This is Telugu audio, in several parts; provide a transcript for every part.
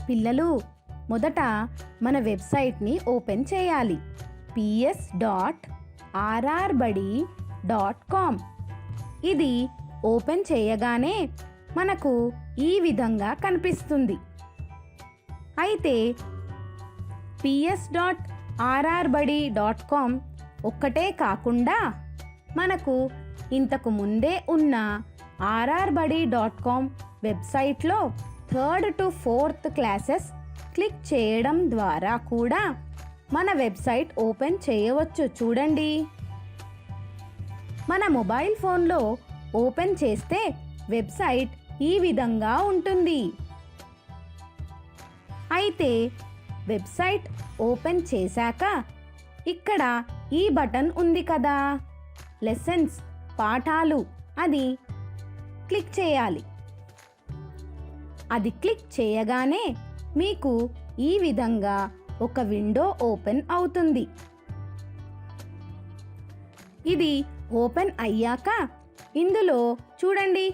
పిల్లలు, మొదట మన వెబ్సైట్ని ఓపెన్ చేయాలి. ps.rrbuddy.com. ఇది ఓపెన్ చేయగానే మనకు ఈ విధంగా కనిపిస్తుంది. అయితే ps.rrbuddy.com ఒక్కటే కాకుండా మనకు ఇంతకు ముందే ఉన్న rrbuddy.com వెబ్సైట్లో 3rd to 4th classes click చేయడం ద్వారా కూడా మన వెబ్సైట్ ఓపెన్ చేయవచ్చు. చూడండి, మన మొబైల్ ఫోన్లో ఓపెన్ చేస్తే వెబ్సైట్ ఈ విధంగా ఉంటుంది. అయితే వెబ్సైట్ ఓపెన్ చేశాక ఇక్కడ ఈ బటన్ ఉంది కదా, లెసన్స్, పాఠాలు, అది క్లిక్ చేయాలి. అది క్లిక్ చేయగానే మీకు ఈ విధంగా ఒక విండో ఓపెన్ అవుతుంది. ఇది ఓపెన్ అయ్యాక ఇందులో చూడండి,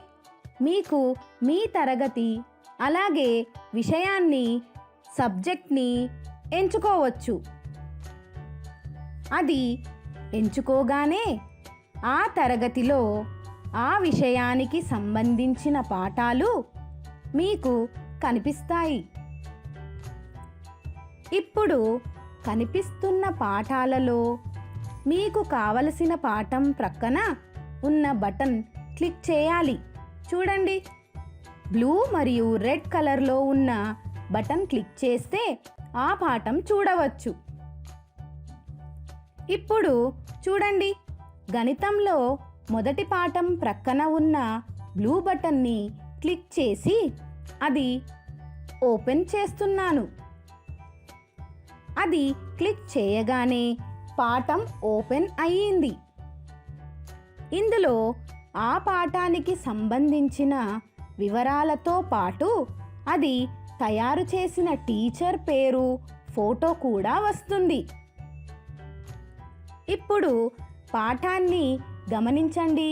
మీకు మీ తరగతి అలాగే విషయాన్ని, సబ్జెక్ట్ని ఎంచుకోవచ్చు. అది ఎంచుకోగానే ఆ తరగతిలో ఆ విషయానికి సంబంధించిన పాఠాలు మీకు కనిపిస్తాయి. ఇప్పుడు కనిపిస్తున్న పాఠాలలో మీకు కావలసిన పాఠం ప్రక్కన ఉన్న బటన్ క్లిక్ చేయాలి. చూడండి, బ్లూ మరియు రెడ్ కలర్లో ఉన్న బటన్ క్లిక్ చేస్తే ఆ పాఠం చూడవచ్చు. ఇప్పుడు చూడండి, గణితంలో మొదటి పాఠం ప్రక్కన ఉన్న బ్లూ బటన్ని క్లిక్ చేసి అది ఓపెన్ చేస్తున్నాను. అది క్లిక్ చేయగానే పాఠం ఓపెన్ అయ్యింది. ఇందులో ఆ పాఠానికి సంబంధించిన వివరాలతో పాటు అది తయారు చేసిన టీచర్ పేరు, ఫోటో కూడా వస్తుంది. ఇప్పుడు పాఠాన్ని గమనించండి.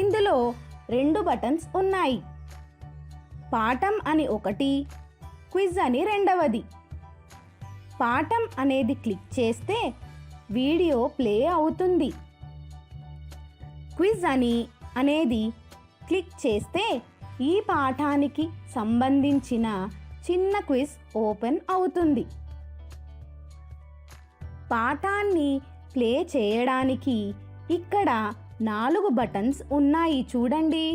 ఇందులో 2 బటన్స్ ఉన్నాయి. పాఠం అని ఒకటి, క్విజ్ అని రెండవది. పాఠం అనేది క్లిక్ చేస్తే వీడియో ప్లే అవుతుంది. క్విజ్ అనేది క్లిక్ చేస్తే ఈ పాఠానికి సంబంధించిన చిన్న క్విజ్ ఓపెన్ అవుతుంది. పాఠాన్ని ప్లే చేయడానికి ఇక్కడ 4 బటన్స్ ఉన్నాయి. చూడండి,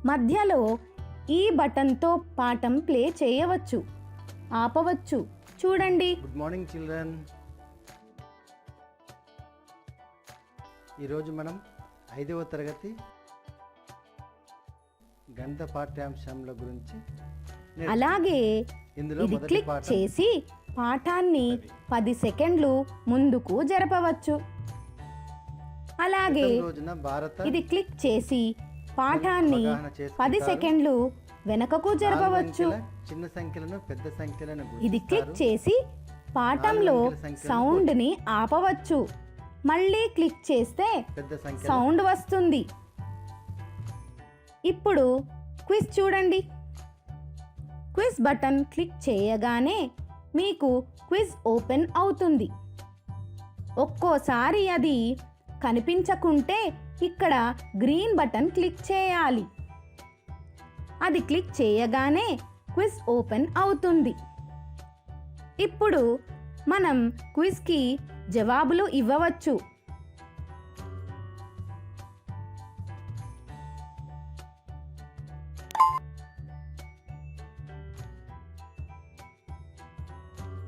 మధ్యలో ఈ బటన్తో పాఠం ప్లే చేయవచ్చు, ఆపవచ్చు. చూడండి. Good morning children. ఈరోజు మనం 5వ తరగతి గణిత పాఠ్యాంశాల గురించి అలాగే ఇది క్లిక్ చేసి పాఠాన్ని 10 సెకండ్లు ముందుకు జరపవచ్చు. అలాగే ఇది క్లిక్ చేసి పాఠాన్ని 10 సెకండ్లు వెనకకు జరపవచ్చు. చిన్న సంఖ్యలను, పెద్ద సంఖ్యలను ఇది క్లిక్ చేసి పాఠంలో సౌండ్ని ఆపవచ్చు. మళ్ళీ క్లిక్ చేస్తే సౌండ్ వస్తుంది. ఇప్పుడు క్విజ్ చూడండి. క్విజ్ బటన్ క్లిక్ చేయగానే మీకు క్విజ్ ఓపెన్ అవుతుంది. ఒక్కోసారి అది కనిపించకుంటే ఇక్కడ గ్రీన్ బటన్ క్లిక్ చేయాలి. అది క్లిక్ చేయగానే క్విజ్ ఓపెన్ అవుతుంది. ఇప్పుడు మనం క్విజ్కి జవాబులు ఇవ్వవచ్చు.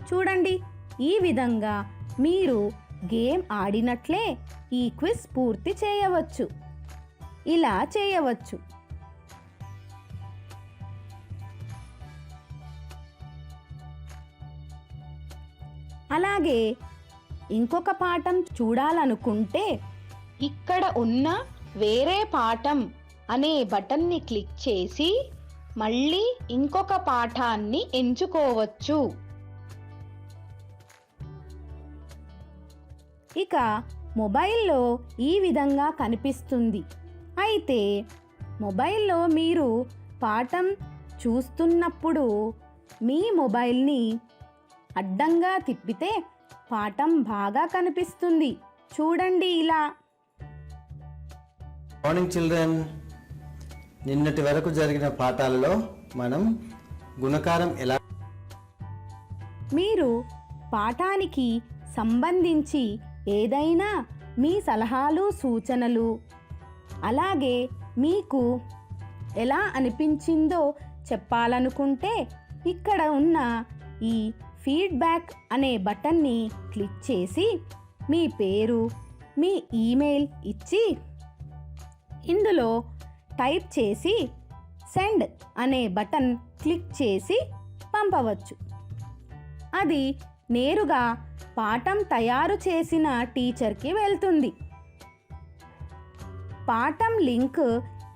చూడండి, ఈ విధంగా మీరు గేమ్ ఆడినట్లే ఈ క్విజ్ పూర్తి చేయవచ్చు. ఇలా చేయవచ్చు. అలాగే ఇంకొక పాఠం చూడాలనుకుంటే ఇక్కడ ఉన్న వేరే పాఠం అనే బటన్ని క్లిక్ చేసి మళ్ళీ ఇంకొక పాఠాన్ని ఎంచుకోవచ్చు. ఇక మొబైల్లో ఈ విధంగా కనిపిస్తుంది. అయితే మొబైల్లో మీరు పాఠం చూస్తున్నప్పుడు మీ మొబైల్ని అడ్డంగా తిప్పితే పాఠం బాగా కనిపిస్తుంది. చూడండి ఇలా. మార్నింగ్ చిల్డ్రన్, నిన్నటి వరకు జరిగిన పాఠాలలో మనం గుణకారం ఎలా మీరు పాఠానికి సంబంధించి ఏదైనా మీ సలహాలు సూచనలు అలాగే మీకు ఎలా అనిపించిందో చెప్పాలనుకుంటే ఇక్కడ ఉన్న ఈ ఫీడ్బ్యాక్ అనే బటన్ని క్లిక్ చేసి మీ పేరు మీ ఈమెయిల్ ఇచ్చి ఇందులో టైప్ చేసి సెండ్ అనే బటన్ క్లిక్ చేసి పంపవచ్చు. అది నేరుగా పాఠం తయారు చేసిన టీచర్కి వెళ్తుంది. పాఠం లింక్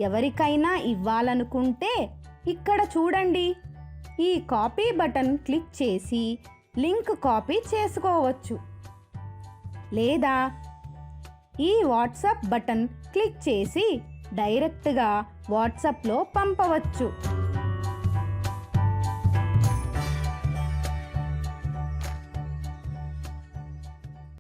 ఎవరికైనా ఇవ్వాలనుకుంటే ఇక్కడ చూడండి, ఈ కాపీ బటన్ క్లిక్ చేసి లింక్ కాపీ చేసుకోవచ్చు. లేదా ఈ వాట్సాప్ బటన్ క్లిక్ చేసి డైరెక్ట్గా వాట్సాప్లో పంపవచ్చు.